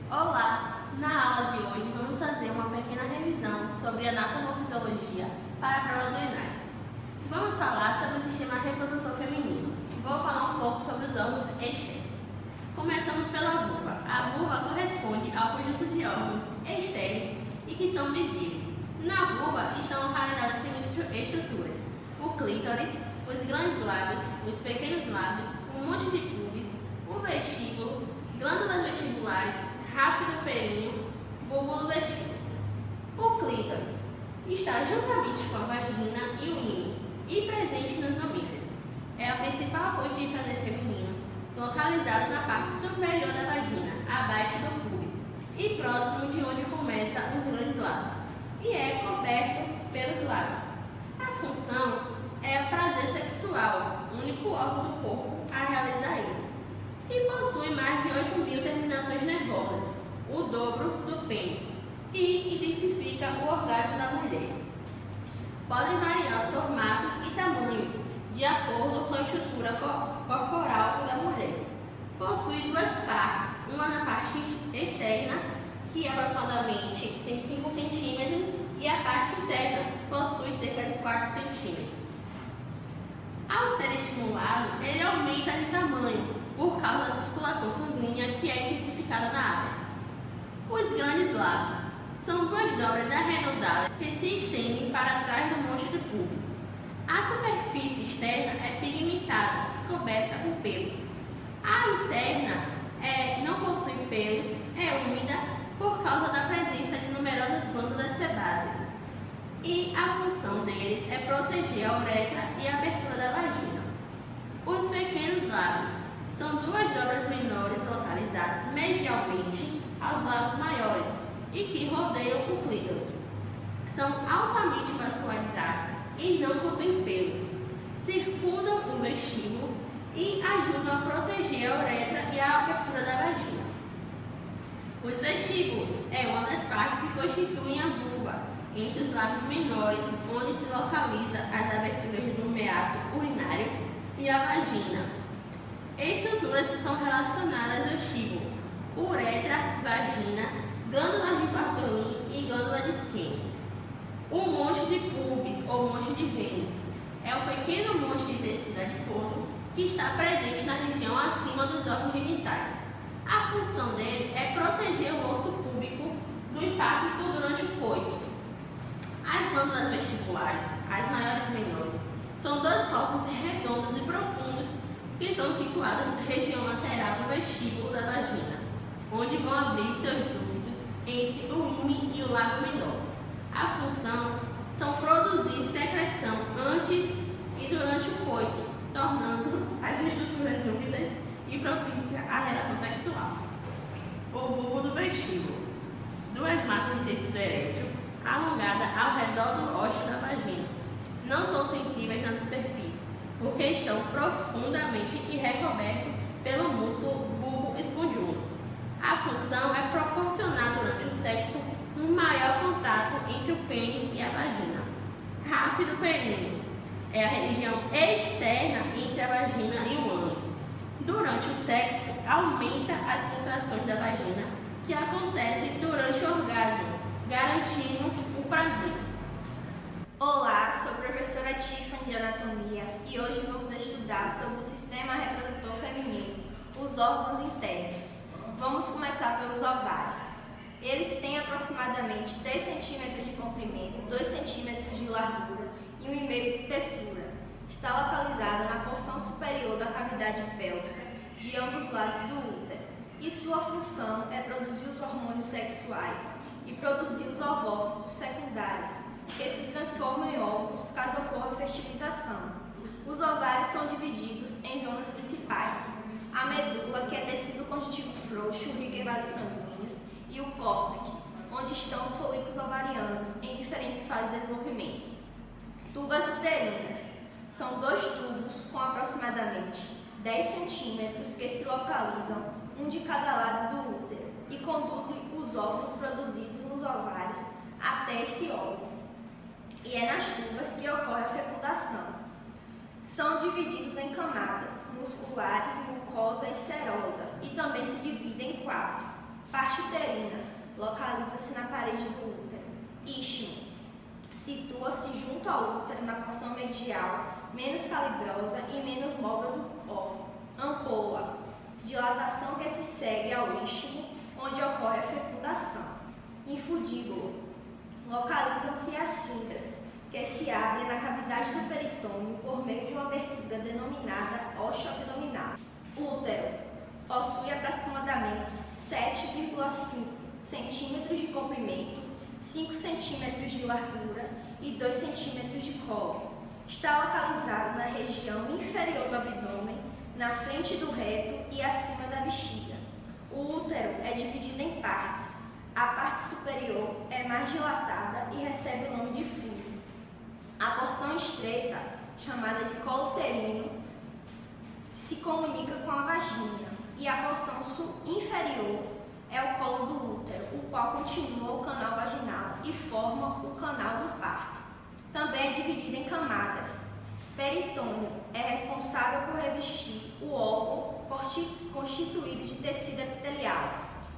Olá! Na aula de hoje vamos fazer uma pequena revisão sobre anatomofisiologia para a prova do ENAD. Vamos falar sobre o sistema reprodutor feminino. Vou falar um pouco sobre os órgãos externos. Começamos pela vulva. A vulva corresponde ao conjunto de órgãos externos e que são visíveis. Na vulva estão localizadas as seguintes estruturas: o clítoris, os grandes lábios, os pequenos lábios, um monte de pubis, o vestíbulo, glândulas vestibulares, ráfido períneo, bulbo do vestíbulo. O clítoris está juntamente com a vagina e o ímen e presente nos mamíferos. É a principal fonte de prazer feminino, localizado na parte superior da vagina, abaixo do pubis e próximo de onde começam os grandes lábios, e é coberto pelos lábios. A função é o prazer sexual, único órgão do corpo a realizar isso, e possui mais de 8.000 terminações nervosas, o dobro do pênis, e intensifica o orgasmo da mulher. Podem variar os formatos e tamanhos de acordo com a estrutura corporal da mulher. Possui duas partes, uma na parte externa, que aproximadamente tem 5 centímetros, e a parte interna, que possui cerca de 4 centímetros. Ao ser estimulado, ele aumenta de tamanho por causa da circulação sanguínea que é intensificada na área. Os grandes lábios são duas dobras arredondadas que se estendem para trás do monte de pubis. A superfície externa é pigmentada, coberta com pelos. A interna não possui pelos, é úmida por causa da presença de numerosas glândulas sebáceas. E a função deles é proteger a uretra e a abertura da vagina. Os pequenos lábios são duas dobras menores localizadas medialmente aos lábios maiores e que rodeiam o clítoris. São altamente vascularizados e não contêm pelos. Circundam o vestíbulo e ajudam a proteger a uretra e a abertura da vagina. Os vestíbulos é uma das partes que constituem a vulva, entre os lábios menores, onde se localiza as aberturas do meato urinário e a vagina. Estruturas que são relacionadas ao vestíbulo: uretra, vagina, glândulas de Bartolin e glândula de Skene. O monte de pubis ou monte de Vênus é o pequeno monte de tecido adiposo que está presente na região acima dos órgãos genitais. A função dele é proteger o osso púbico do impacto durante o coito. As glândulas vestibulares, as maiores e menores, são dois corpos redondos e profundos que são situados na região lateral do vestíbulo da vagina, onde vão abrir seus ductos entre o ímen e o lábio menor. A função são produzir secreção antes e durante o coito, tornando as estruturas úmidas e propícia à relação sexual. O bulbo do vestíbulo. Duas massas de tecido erétil alongada ao redor do ósseo da vagina. Não são sensíveis na superfície, porque estão profundamente e recobertos pelo músculo bulbo esponjoso. A função é proporcionar durante o sexo um maior contato entre o pênis e a vagina. Ráfido períneo é a região externa entre a vagina e o ânus. Durante o sexo, aumenta as contrações da vagina, que acontecem durante o orgasmo, garantindo o prazer. Olá, sou a professora Tiffany de Anatomia e hoje vamos estudar sobre o sistema reprodutor feminino, os órgãos internos. Vamos começar pelos ovários. Eles têm aproximadamente 3 cm de comprimento, 2 cm de largura e 1,5 de espessura. Está localizada na porção superior da cavidade pélvica de ambos lados do útero e sua função é produzir os hormônios sexuais e produzir os ovócitos secundários, que se transformam em óvulos caso ocorra fertilização. Os ovários são divididos em zonas principais: a medula, que é tecido conjuntivo frouxo, rico em vasos sanguíneos, e o córtex, onde estão os folículos ovarianos em diferentes fases de desenvolvimento. Tubas uterinas são 2 tubos com aproximadamente 10 centímetros que se localizam um de cada lado do útero e conduzem os óvulos produzidos nos ovários até esse óvulo. E é nas tubas que ocorre a fecundação. São divididos em camadas musculares, mucosa e serosa, e também se dividem em 4. Parte uterina, localiza-se na parede do útero. Istmo, situa-se junto ao útero na porção medial, menos calibrosa e menos móvel do órgão. Ampola, dilatação que se segue ao istmo, onde ocorre a fecundação. Infundíbulo, localizam-se as fibras, que se abrem na cavidade do peritônio por meio de uma abertura denominada ósseo abdominal. Útero, possui aproximadamente 7,5 centímetros de comprimento, 5 centímetros de largura e 2 centímetros de colo. Está localizado na região inferior do abdômen, na frente do reto e acima da bexiga. O útero é dividido em partes. A parte superior é mais dilatada e recebe o nome de fundo. A porção estreita, chamada de colo uterino, se comunica com a vagina, e a porção inferior é o colo do útero, o qual continua o canal vaginal e forma o canal do parto. Também é dividido em camadas. Peritônio é responsável por revestir o órgão constituído de tecido epitelial.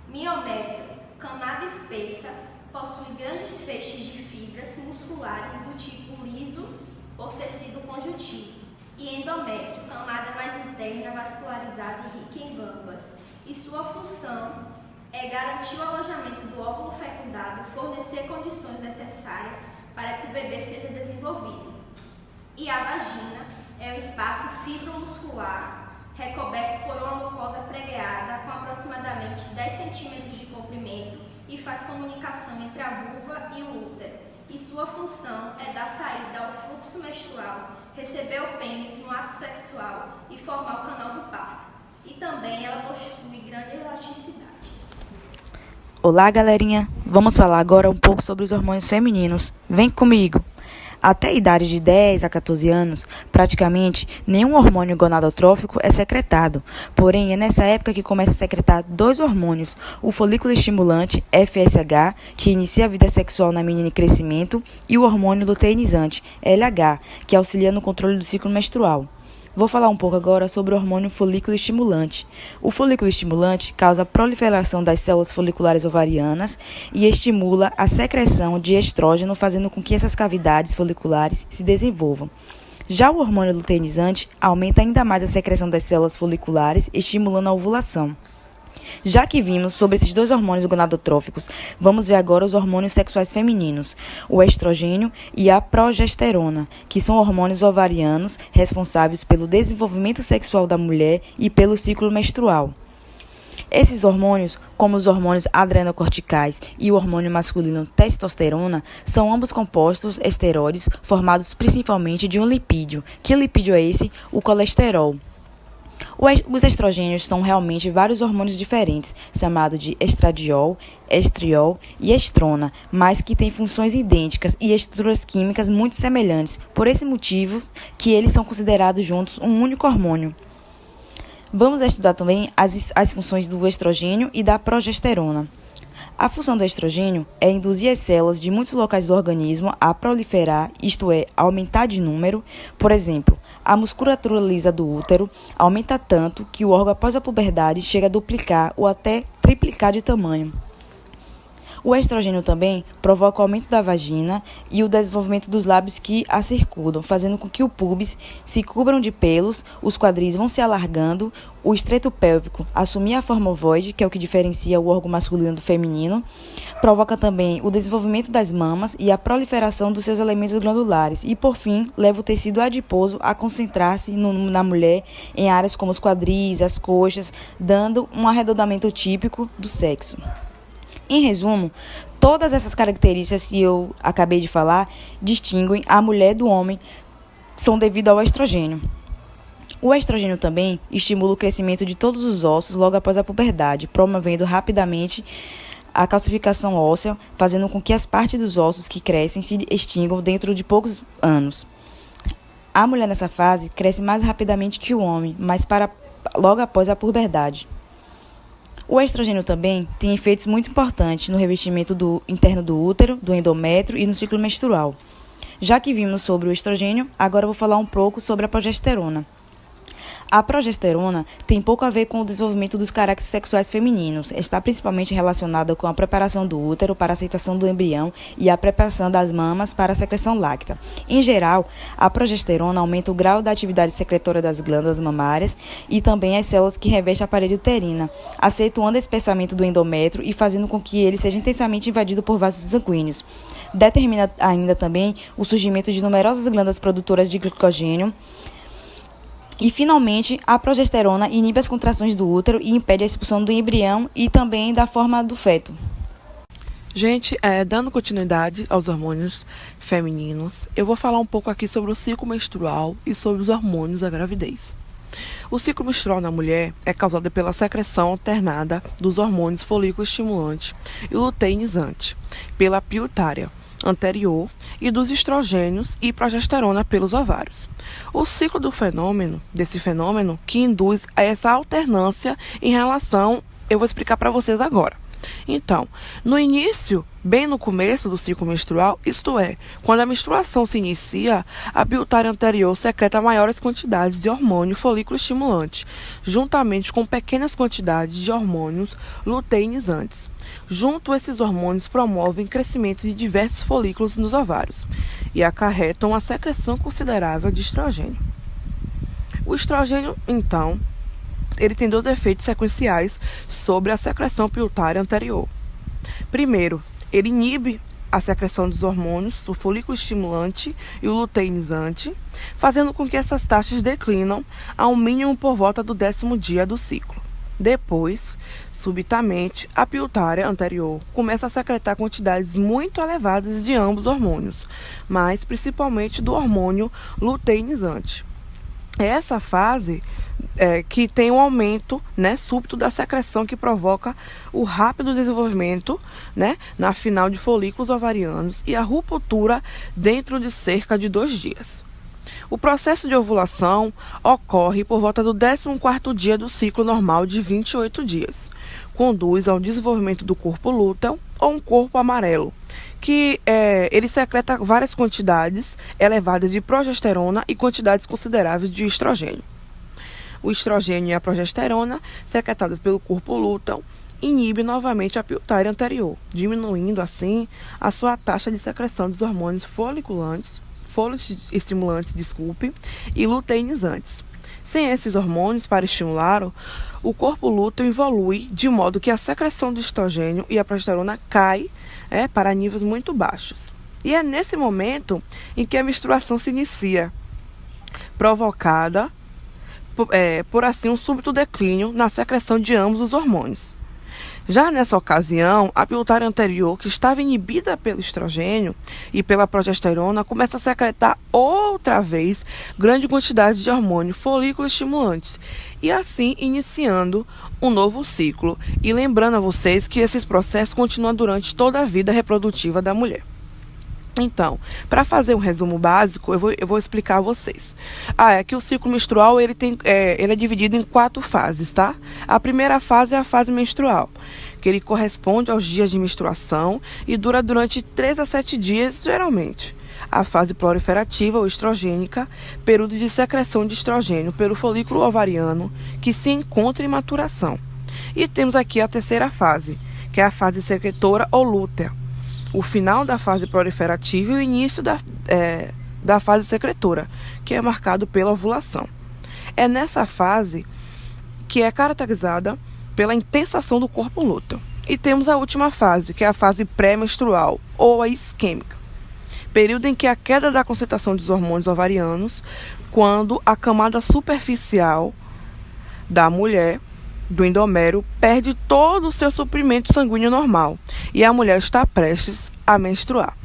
Miométrio, camada espessa, possui grandes feixes de fibras musculares do tipo liso por tecido conjuntivo. E endométrio, camada mais interna, vascularizada e rica em glândulas. E sua função é garantir o alojamento do óvulo fecundado, fornecer condições necessárias para que o bebê seja desenvolvido. E a vagina é um espaço fibromuscular recoberto por uma mucosa pregueada com aproximadamente 10 centímetros de comprimento e faz comunicação entre a vulva e o útero. E sua função é dar saída ao fluxo menstrual, receber o pênis no ato sexual e formar o canal do parto. E também ela possui grande elasticidade. Olá, galerinha! Vamos falar agora um pouco sobre os hormônios femininos. Vem comigo! Até a idade de 10 a 14 anos, praticamente nenhum hormônio gonadotrófico é secretado. Porém, é nessa época que começa a secretar 2 hormônios, o folículo estimulante, FSH, que inicia a vida sexual na menina em crescimento, e o hormônio luteinizante, LH, que auxilia no controle do ciclo menstrual. Vou falar um pouco agora sobre o hormônio folículo estimulante. O folículo estimulante causa a proliferação das células foliculares ovarianas e estimula a secreção de estrógeno, fazendo com que essas cavidades foliculares se desenvolvam. Já o hormônio luteinizante aumenta ainda mais a secreção das células foliculares, estimulando a ovulação. Já que vimos sobre esses 2 hormônios gonadotróficos, vamos ver agora os hormônios sexuais femininos, o estrogênio e a progesterona, que são hormônios ovarianos responsáveis pelo desenvolvimento sexual da mulher e pelo ciclo menstrual. Esses hormônios, como os hormônios adrenocorticais e o hormônio masculino testosterona, são ambos compostos esteroides formados principalmente de um lipídio. Que lipídio é esse? O colesterol. Os estrogênios são realmente vários hormônios diferentes, chamados de estradiol, estriol e estrona, mas que têm funções idênticas e estruturas químicas muito semelhantes. Por esse motivo que eles são considerados juntos um único hormônio. Vamos estudar também as funções do estrogênio e da progesterona. A função do estrogênio é induzir as células de muitos locais do organismo a proliferar, isto é, aumentar de número. Por exemplo, a musculatura lisa do útero aumenta tanto que o órgão após a puberdade chega a duplicar ou até triplicar de tamanho. O estrogênio também provoca o aumento da vagina e o desenvolvimento dos lábios que a circundam, fazendo com que o púbis se cubram de pelos, os quadris vão se alargando, o estreito pélvico assumir a forma ovoide, que é o que diferencia o órgão masculino do feminino, provoca também o desenvolvimento das mamas e a proliferação dos seus elementos glandulares e, por fim, leva o tecido adiposo a concentrar-se na mulher em áreas como os quadris, as coxas, dando um arredondamento típico do sexo. Em resumo, todas essas características que eu acabei de falar distinguem a mulher do homem, são devido ao estrogênio. O estrogênio também estimula o crescimento de todos os ossos logo após a puberdade, promovendo rapidamente a calcificação óssea, fazendo com que as partes dos ossos que crescem se extinguam dentro de poucos anos. A mulher nessa fase cresce mais rapidamente que o homem, mas logo após a puberdade. O estrogênio também tem efeitos muito importantes no revestimento interno do útero, do endométrio e no ciclo menstrual. Já que vimos sobre o estrogênio, agora eu vou falar um pouco sobre a progesterona. A progesterona tem pouco a ver com o desenvolvimento dos caracteres sexuais femininos. Está principalmente relacionada com a preparação do útero para a aceitação do embrião e a preparação das mamas para a secreção láctea. Em geral, a progesterona aumenta o grau da atividade secretora das glândulas mamárias e também as células que revestem a parede uterina, acentuando o espessamento do endométrio e fazendo com que ele seja intensamente invadido por vasos sanguíneos. Determina ainda também o surgimento de numerosas glândulas produtoras de glicogênio. E, finalmente, a progesterona inibe as contrações do útero e impede a expulsão do embrião e também da forma do feto. Gente, dando continuidade aos hormônios femininos, eu vou falar um pouco aqui sobre o ciclo menstrual e sobre os hormônios da gravidez. O ciclo menstrual na mulher é causado pela secreção alternada dos hormônios folículo estimulante e luteinizante pela piutária anterior e dos estrogênios e progesterona pelos ovários. O ciclo desse fenômeno que induz a essa alternância em relação, eu vou explicar para vocês agora. Então, no início, bem no começo do ciclo menstrual, isto é, quando a menstruação se inicia, a piutária anterior secreta maiores quantidades de hormônio folículo estimulante, juntamente com pequenas quantidades de hormônios luteinizantes. Junto, esses hormônios promovem crescimento de diversos folículos nos ovários e acarretam a secreção considerável de estrogênio. O estrogênio, então, ele tem dois efeitos sequenciais sobre a secreção piutária anterior. Primeiro, ele inibe a secreção dos hormônios, o folículo estimulante e o luteinizante, fazendo com que essas taxas declinam ao mínimo por volta do 10º dia do ciclo. Depois, subitamente, a piutária anterior começa a secretar quantidades muito elevadas de ambos hormônios, mas principalmente do hormônio luteinizante. É essa fase que tem um aumento, súbito da secreção que provoca o rápido desenvolvimento, na final de folículos ovarianos e a ruptura dentro de cerca de 2 dias. O processo de ovulação ocorre por volta do 14º dia do ciclo normal de 28 dias. Conduz ao desenvolvimento do corpo lúteo ou um corpo amarelo, que ele secreta várias quantidades elevadas de progesterona e quantidades consideráveis de estrogênio. O estrogênio e a progesterona, secretadas pelo corpo lúteo, inibe novamente a piutária anterior, diminuindo assim a sua taxa de secreção dos hormônios estimulantes, e luteinizantes. Sem esses hormônios para estimulá-lo, o corpo lúteo evolui de modo que a secreção do estrogênio e a progesterona cai para níveis muito baixos. E é nesse momento em que a menstruação se inicia, provocada por assim um súbito declínio na secreção de ambos os hormônios. Já nessa ocasião, a piutária anterior, que estava inibida pelo estrogênio e pela progesterona, começa a secretar outra vez grande quantidade de hormônio folículo estimulantes e assim iniciando um novo ciclo. E lembrando a vocês que esses processos continuam durante toda a vida reprodutiva da mulher. Então, para fazer um resumo básico, eu vou explicar a vocês. É que o ciclo menstrual ele é dividido em 4 fases, tá? A primeira fase é a fase menstrual, que ele corresponde aos dias de menstruação e dura durante 3 a 7 dias, geralmente. A fase proliferativa ou estrogênica, período de secreção de estrogênio pelo folículo ovariano, que se encontra em maturação. E temos aqui a terceira fase, que é a fase secretora ou lútea. O final da fase proliferativa e o início da fase secretora, que é marcado pela ovulação. É nessa fase que é caracterizada pela intensação do corpo lúteo. E temos a última fase, que é a fase pré-menstrual, ou a isquêmica, período em que a queda da concentração dos hormônios ovarianos, quando a camada superficial da mulher, do endométrio, perde todo o seu suprimento sanguíneo normal e a mulher está prestes a menstruar.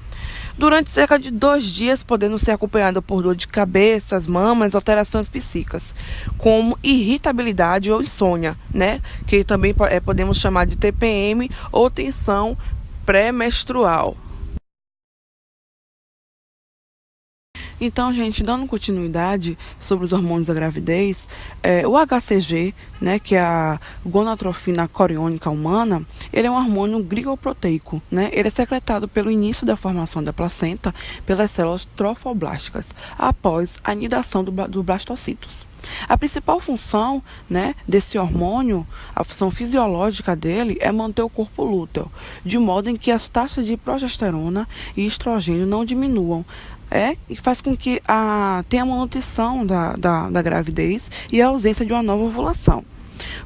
Durante cerca de 2 dias, podendo ser acompanhada por dor de cabeça, mamas, alterações psíquicas, como irritabilidade ou insônia, que também podemos chamar de TPM ou tensão pré-menstrual. Então, gente, dando continuidade sobre os hormônios da gravidez, o HCG, né, que é a gonadotrofina coriônica humana, ele é um hormônio glicoproteico, né? Ele é secretado pelo início da formação da placenta pelas células trofoblásticas, após a anidação dos blastocitos. A principal função, né, desse hormônio, a função fisiológica dele, é manter o corpo lúteo, de modo em que as taxas de progesterona e estrogênio não diminuam. E faz com que tenha a manutenção da gravidez e a ausência de uma nova ovulação.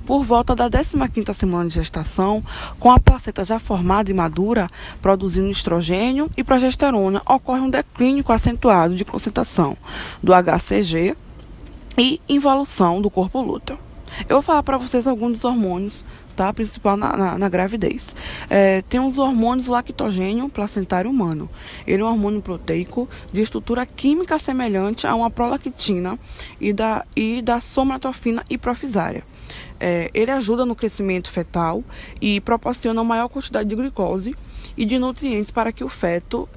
Por volta da 15ª semana de gestação, com a placenta já formada e madura, produzindo estrogênio e progesterona, ocorre um declínio acentuado de concentração do HCG e involução do corpo lúteo. Eu vou falar para vocês alguns dos hormônios, tá? Principal na gravidez. Tem os hormônios lactogênio placentário humano. Ele é um hormônio proteico de estrutura química semelhante a uma prolactina e da somatotropina hipofisária. Ele ajuda no crescimento fetal e proporciona uma maior quantidade de glicose e de nutrientes para que o feto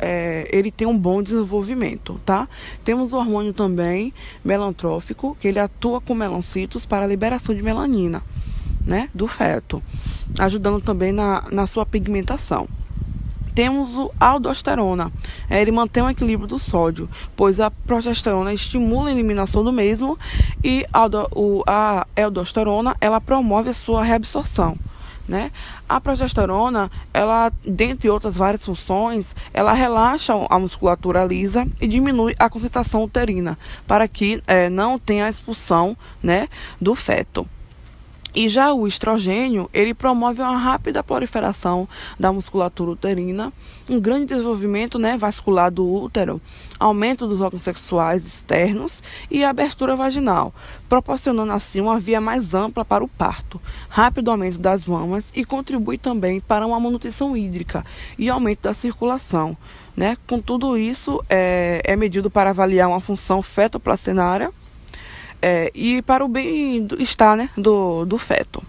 ele tenha um bom desenvolvimento, tá? Temos o hormônio também melantrófico, que ele atua com melocitos para a liberação de melanina, né, do feto, ajudando também na sua pigmentação. Temos o aldosterona. Ele mantém o equilíbrio do sódio, pois a progesterona estimula a eliminação do mesmo e a aldosterona ela promove a sua reabsorção, né? A progesterona, ela, dentre outras várias funções, ela relaxa a musculatura lisa e diminui a concentração uterina para que não tenha a expulsão, né, do feto. E já o estrogênio, ele promove uma rápida proliferação da musculatura uterina, um grande desenvolvimento, né, vascular do útero, aumento dos órgãos sexuais externos e abertura vaginal, proporcionando assim uma via mais ampla para o parto, rápido aumento das mamas e contribui também para uma manutenção hídrica e aumento da circulação, né? Com tudo isso, é medido para avaliar uma função fetoplacentária, e para o bem-estar, né, do feto.